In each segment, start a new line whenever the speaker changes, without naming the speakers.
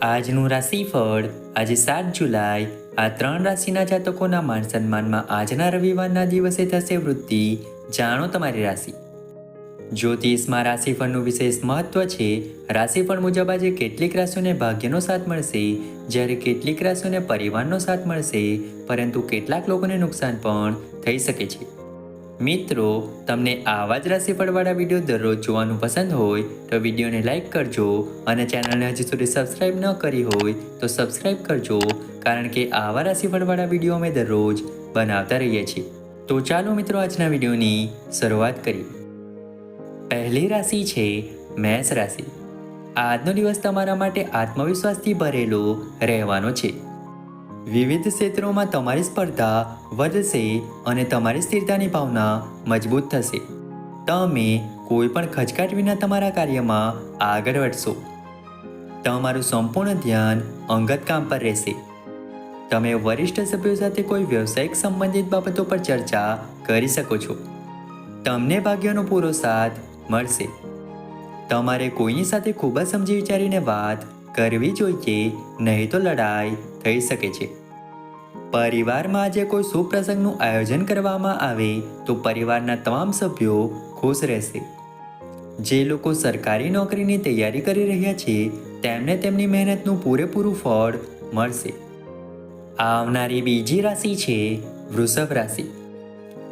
આજનું રાશિફળ આજે 7 જુલાઈ આ 3 રાશિના જાતકોના માન સન્માનમાં આજના રવિવારના દિવસે થશે વૃદ્ધિ. જાણો તમારી રાશિ. જ્યોતિષમાં રાશિફળનું વિશેષ મહત્વ છે. રાશિફળ મુજબ આજે કેટલીક રાશિઓને ભાગ્યનો સાથ મળશે, જ્યારે કેટલીક રાશિઓને પરિવારનો સાથ મળશે, પરંતુ કેટલાક લોકોને નુકસાન પણ થઈ શકે છે. મિત્રો, તમને આવા જ રાશિફળવાળા વિડીયો દરરોજ જોવાનું પસંદ હોય તો વિડીયોને લાઈક કરજો અને ચેનલને હજી સુધી સબસ્ક્રાઈબ ન કરી હોય તો સબસ્ક્રાઈબ કરજો, કારણ કે આવા રાશિફળવાળા વિડીયો અમે દરરોજ બનાવતા રહીએ છીએ. તો ચાલો મિત્રો, આજના વિડીયોની શરૂઆત કરીએ. પહેલી રાશિ છે મેષ રાશિ. આજનો દિવસ તમારા માટે આત્મવિશ્વાસથી ભરેલો રહેવાનો છે. વિવિધ ક્ષેત્રોમાં તમારી સ્પર્ધા વધશે અને તમારી સ્થિરતાની ભાવના મજબૂત થશે. તમે કોઈ પણ ખચકાટ વિના તમારા કાર્યમાં આગળ વધશો. તમારું સંપૂર્ણ ધ્યાન અંગત કામ પર રહેશે. તમે વરિષ્ઠ સભ્યો સાથે કોઈ વ્યવસાયિક સંબંધિત બાબતો પર ચર્ચા કરી શકો છો. તમને ભાગ્યનો પૂરો સાથ મળશે. તમારે કોઈની સાથે ખૂબ જ સમજી વિચારીને વાત કરવી જોઈએ, નહીં તો લડાઈ થઈ શકે છે. પરિવારમાં આજે કોઈ શુભ પ્રસંગનું આયોજન કરવામાં આવે તો પરિવારના તમામ સભ્યો ખુશ રહેશે. જે લોકો સરકારી નોકરીની તૈયારી કરી રહ્યા છે તેમને તેમની મહેનતનું પૂરેપૂરું ફળ મળશે. આવનારી બીજી રાશિ છે વૃષભ રાશિ.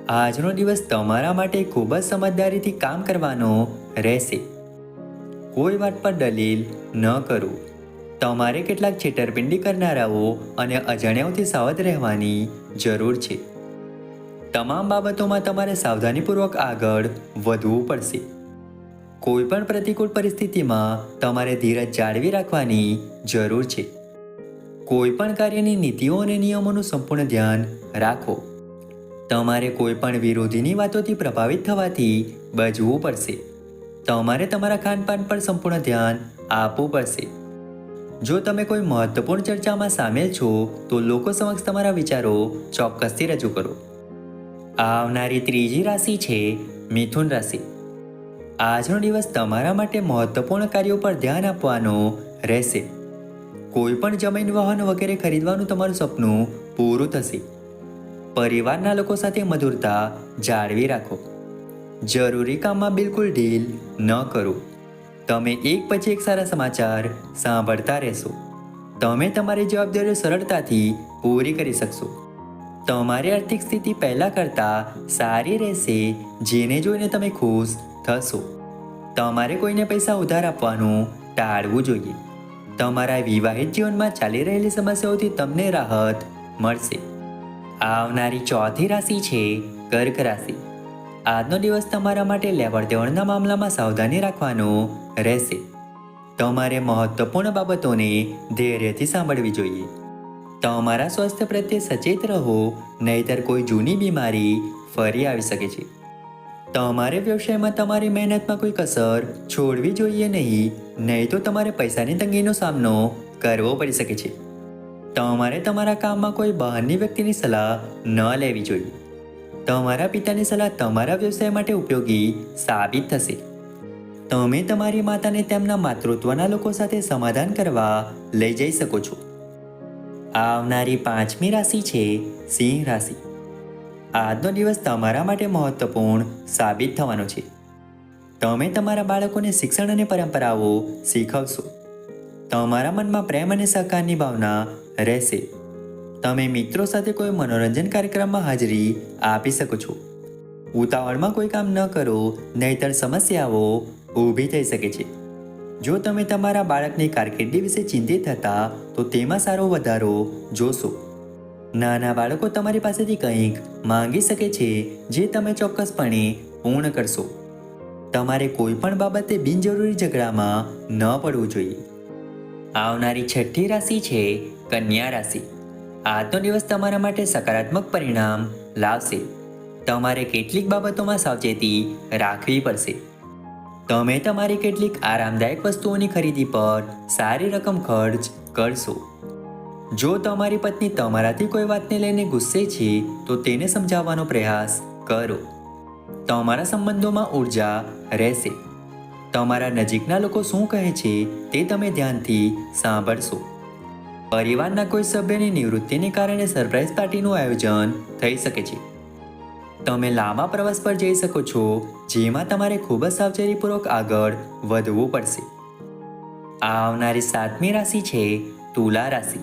આજનો દિવસ તમારા માટે ખૂબ જ સમજદારીથી કામ કરવાનો રહેશે. કોઈ વાત પર દલીલ ન કરો. તમારે કેટલાક છેતરપિંડી કરનારાઓ અને અજાણ્યાઓથી સાવધ રહેવાની જરૂર છે. તમામ બાબતોમાં તમારે સાવધાનીપૂર્વક આગળ વધવું પડશે. કોઈ પણ પ્રતિકૂળ પરિસ્થિતિમાં તમારે ધીરજ જાળવી રાખવાની જરૂર છે. કોઈ પણ કાર્યની નીતિઓ અને નિયમોનું સંપૂર્ણ ધ્યાન રાખો. તમારે કોઈ પણ વિરોધીની વાતોથી પ્રભાવિત થવાથી બચવું પડશે. તમારે તમારા ખાનપાન પર સંપૂર્ણ ધ્યાન આપવું પડશે. જો તમે કોઈ મહત્વપૂર્ણ ચર્ચામાં સામેલ છો તો લોકો સમક્ષ તમારા વિચારો ચોક્કસથી રજૂ કરો. આવનારી ત્રીજી રાશિ છે મિથુન રાશિ. આજનો દિવસ તમારા માટે મહત્વપૂર્ણ કાર્યો પર ધ્યાન આપવાનો રહેશે. કોઈ પણ જમીન, વાહન વગેરે ખરીદવાનું તમારું સપનું પૂરું થશે. પરિવારના લોકો સાથે મધુરતા જાળવી રાખો. જરૂરી કામમાં બિલકુલ ઢીલ ન કરો. તમે એક પછી એક સારા સમાચાર સાંભળતા રહેશો. તમે તમારી જવાબદારીઓ સરળતાથી પૂરી કરી શકશો. તમારી આર્થિક સ્થિતિ પહેલાં કરતાં સારી રહેશે, જેને જોઈને તમે ખુશ થશો. તમારે કોઈને પૈસા ઉધાર આપવાનું ટાળવું જોઈએ. તમારા વિવાહિત જીવનમાં ચાલી રહેલી સમસ્યાઓથી તમને રાહત મળશે. આવનારી ચોથી રાશિ છે કર્ક રાશિ. આજનો દિવસ તમારા માટે લેવડ દેવડના મામલામાં સાવધાની રાખવાનો રહેશે. તમારે મહત્વપૂર્ણ બાબતોને ધૈર્યથી સાંભળવી જોઈએ. તમારા સ્વાસ્થ્ય પ્રત્યે સચેત રહો, નહીંતર કોઈ જૂની બીમારી ફરી આવી શકે છે. તમારે વ્યવસાયમાં તમારી મહેનતમાં કોઈ કસર છોડવી જોઈએ નહીં તો તમારે પૈસાની તંગીનો સામનો કરવો પડી શકે છે. તમારે તમારા કામમાં કોઈ બહારની વ્યક્તિની સલાહ ન લેવી જોઈએ. તમારા પિતાની સલાહ તમારા વ્યવસાય માટે ઉપયોગી સાબિત થશે. તમે તમારી માતાને તેમના માતૃત્વના લોકો સાથે સમાધાન કરવા લઈ જઈ શકો છો. આવનારી પાંચમી રાશિ છે સિંહ રાશિ. આજનો દિવસ તમારા માટે મહત્વપૂર્ણ સાબિત થવાનો છે. તમે તમારા બાળકોને શિક્ષણ અને પરંપરાઓ શીખવશો. તમારા મનમાં પ્રેમ અને સહકારની ભાવના રહેશે. તમે મિત્રો સાથે કોઈ મનોરંજન કાર્યક્રમમાં હાજરી આપી શકો છો. ઉતાવળમાં કોઈ કામ ન કરો, નહીંતર સમસ્યાઓ ઊભી થઈ શકે છે. જો તમે તમારા બાળકની કારકિર્દી વિશે ચિંતિત હતા તો તેમાં સારો વધારો જોશો. નાના બાળકો તમારી પાસેથી કંઈક માંગી શકે છે જે તમે ચોક્કસપણે પૂર્ણ કરશો. તમારે કોઈ પણ બાબતે બિનજરૂરી ઝઘડામાં ન પડવું જોઈએ. આવનારી છઠ્ઠી રાશિ છે કન્યા રાશિ. આજનો દિવસ તમારા માટે સકારાત્મક પરિણામ લાવશે. તમારે કેટલીક બાબતોમાં સાવચેતી રાખવી પડશે. તમે તમારી કેટલીક આરામદાયક વસ્તુઓની ખરીદી પર સારી રકમ ખર્ચ કરશો. જો તમારી પત્ની તમારાથી કોઈ વાતને લઈને ગુસ્સે છે તો તેને સમજાવવાનો પ્રયાસ કરો. તમારા સંબંધોમાં ઉર્જા રહેશે. તમારા નજીકના લોકો શું કહે છે તે તમે ધ્યાનથી સાંભળશો. પરિવારના કોઈ સભ્યની નિવૃત્તિને કારણે સરપ્રાઇઝ પાર્ટીનું આયોજન થઈ શકે છે. તમે લાંબા પ્રવાસ પર જઈ શકો છો, જેમાં તમારે ખૂબ જ સાવચેતીપૂર્વક આગળ વધવું પડશે. આવનારી 7મી રાશિ છે તુલા રાશિ.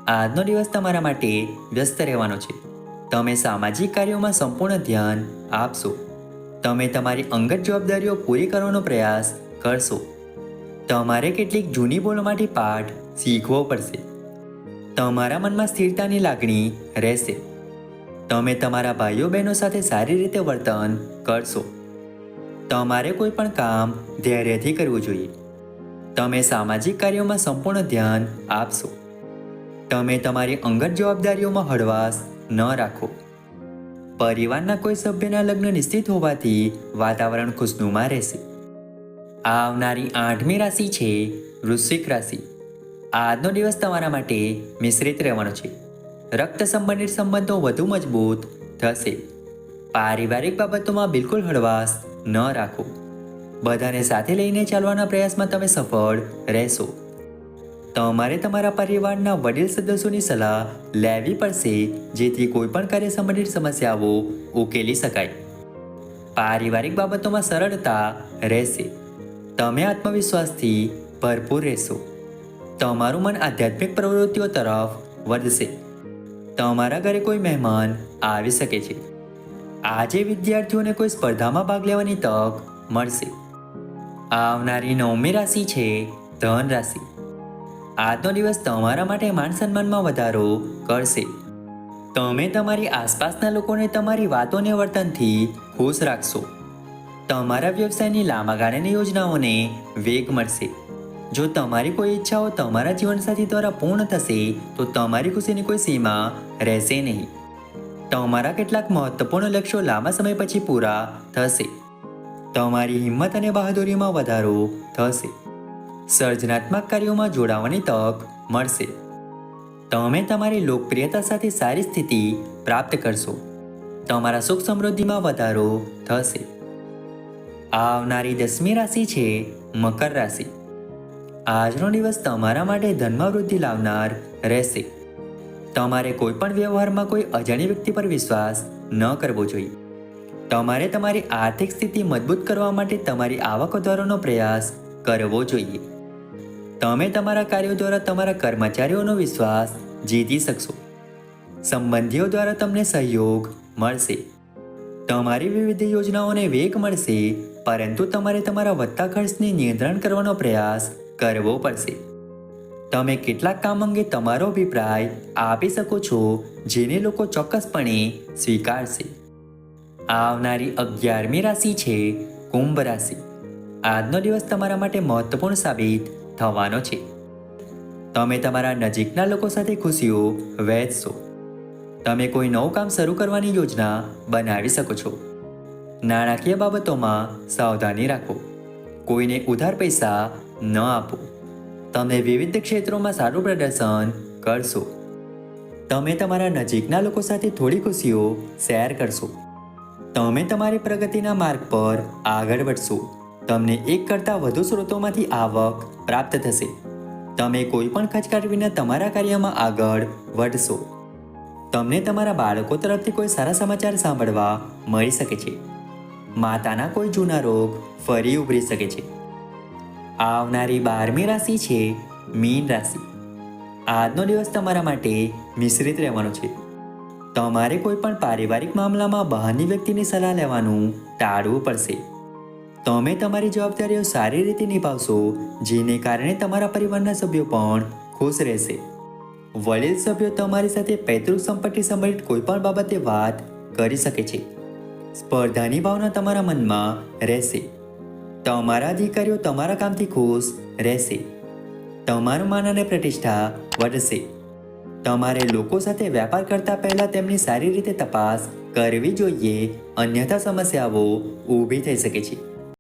આજનો દિવસ તમારા માટે વ્યસ્ત રહેવાનો છે. તમે સામાજિક કાર્યોમાં સંપૂર્ણ ધ્યાન આપશો. તમે તમારી અંગત જવાબદારીઓ પૂરી કરવાનો પ્રયાસ કરશો. તમારે કેટલીક જૂની ભૂલોમાંથી પાઠ શીખવો પડશે. તમારા મનમાં સ્થિરતાની લાગણી રહેશે. તમે તમારા ભાઈઓ બહેનો સાથે સારી રીતે વર્તન કરશો. તમારે કોઈ પણ કામ ધૈર્યથી કરવું જોઈએ. તમે સામાજિક કાર્યોમાં સંપૂર્ણ ધ્યાન આપશો. તમે તમારી અંગત જવાબદારીઓમાં હળવાશ ન રાખો. પરિવારના કોઈ સભ્યના લગ્ન નિશ્ચિત હોવાથી વાતાવરણ ખુશનુમા રહેશે. આવનારી 8મી રાશિ છે વૃશ્ચિક રાશિ. આજનો દિવસ તમારા માટે મિશ્રિત રહેવાનો છે. રક્ત સંબંધિત સંબંધો વધુ મજબૂત થશે. પારિવારિક બાબતોમાં બિલકુલ હળવાશ ન રાખો. બધાને સાથે લઈને ચાલવાના પ્રયાસમાં તમે સફળ રહેશો. તમારે તમારા પરિવારના વડીલ સદસ્યોની સલાહ લેવી પડશે, જેથી કોઈ પણ કાર્ય સંબંધિત સમસ્યાઓ ઉકેલી શકાય. પારિવારિક બાબતોમાં સરળતા રહેશે. તમે આત્મવિશ્વાસથી ભરપૂર રહેશો. તમારું મન આધ્યાત્મિક પ્રવૃત્તિઓ તરફ વધશે. તમારા ઘરે કોઈ મહેમાન આવી શકે છે. આજે વિદ્યાર્થીઓને કોઈ સ્પર્ધામાં ભાગ લેવાની તક મળશે. આવનારી 9મી રાશિ છે ધન રાશિ. આજનો દિવસ તમારા માટે માન સન્માનમાં વધારો કરશે. તમે તમારી આસપાસના લોકોને તમારી વાતોને વર્તનથી ખુશ રાખશો. તમારા વ્યવસાયની લાંબા ગાળાની યોજનાઓને વેગ મળશે. જો તમારી કોઈ ઈચ્છાઓ તમારા જીવનસાથી દ્વારા પૂર્ણ થશે તો તમારી ખુશીની કોઈ સીમા રહેશે નહીં. તમારા કેટલાક મહત્વપૂર્ણ લક્ષ્યો લાંબા સમય પછી પૂરા થશે. તમારી હિંમત અને બહાદુરીમાં વધારો થશે. સર્જનાત્મક કાર્યોમાં જોડાવાની તક મળશે. તમે તમારી લોકપ્રિયતા સાથે સારી સ્થિતિ પ્રાપ્ત કરશો. તમારા સુખ સમૃદ્ધિમાં વધારો થશે. આવનારી 10મી રાશિ છે મકર રાશિ. આજનો દિવસ તમારા માટે ધનમાં વૃદ્ધિ લાવનાર રહેશે. તમારે કોઈ પણ વ્યવહારમાં કોઈ અજાણી વ્યક્તિ પર વિશ્વાસ ન કરવો જોઈએ. તમારે તમારી આર્થિક સ્થિતિ મજબૂત કરવા માટે તમારી આવક વધારવાનો પ્રયાસ કરવો જોઈએ. તમે તમારા કાર્યો દ્વારા તમારા કર્મચારીઓનો વિશ્વાસ જીતી શકશો. સંબંધીઓ દ્વારા તમને સહયોગ મળશે. તમારી વિવિધ યોજનાઓને વેગ મળશે, પરંતુ તમારે તમારા વધતા ખર્ચને નિયંત્રણ કરવાનો પ્રયાસ કરવો પડશે. તમે કેટલાક કામ અંગે તમારો અભિપ્રાય આપી શકો છો, જેને લોકો ચોક્કસપણે સ્વીકારશે. આવનારી 11મી રાશિ છે કુંભ રાશિ. આજનો દિવસ તમારા માટે મહત્વપૂર્ણ સાબિત થવાનો છે. તમે તમારા નજીકના લોકો સાથે ખુશીઓ વહેંચશો. તમે કોઈ નવું કામ શરૂ કરવાની યોજના બનાવી શકો છો. નાણાકીય બાબતોમાં સાવધાની રાખો. કોઈને ઉધાર પૈસા ન આપો. તમે વિવિધ ક્ષેત્રોમાં સારું પ્રદર્શન કરશો. તમે તમારા નજીકના લોકો સાથે થોડી ખુશીઓ શેર કરશો. તમે તમારી પ્રગતિના માર્ગ પર આગળ વધશો. તમને એક કરતાં વધુ સ્ત્રોતોમાંથી આવક પ્રાપ્ત થશે. તમે કોઈ પણ ખચકાટ વિના તમારા કાર્યમાં આગળ વધશો. તમને તમારા બાળકો તરફથી કોઈ સારા સમાચાર સાંભળવા મળી શકે છે. માતાના કોઈ જૂના રોગ ફરી ઉભરી શકે છે. આવનારી 12મી રાશિ છે મીન રાશિ. આજનો દિવસ તમારા માટે મિશ્રિત રહેવાનો છે. તમારે કોઈ પણ પારિવારિક મામલામાં બહારની વ્યક્તિની સલાહ લેવાનું ટાળવું પડશે. તમે તમારી જવાબદારીઓ સારી રીતે નિભાવશો, જેને કારણે તમારા પરિવારના સભ્યો પણ ખુશ રહેશે. વડીલ સભ્યો તમારી સાથે પૈતૃક સંપત્તિ સંબંધિત કોઈ પણ બાબતે વાત કરી શકે છે. સ્પર્ધાની ભાવના તમારા મનમાં રહેશે. તમારા અધિકારીઓ તમારા કામથી ખુશ રહેશે. તમારું માન અને પ્રતિષ્ઠા વધશે. તમારે લોકો સાથે વેપાર કરતા પહેલા તેમની સારી રીતે તપાસ કરવી જોઈએ, અન્યથા સમસ્યાઓ ઊભી થઈ શકે છે.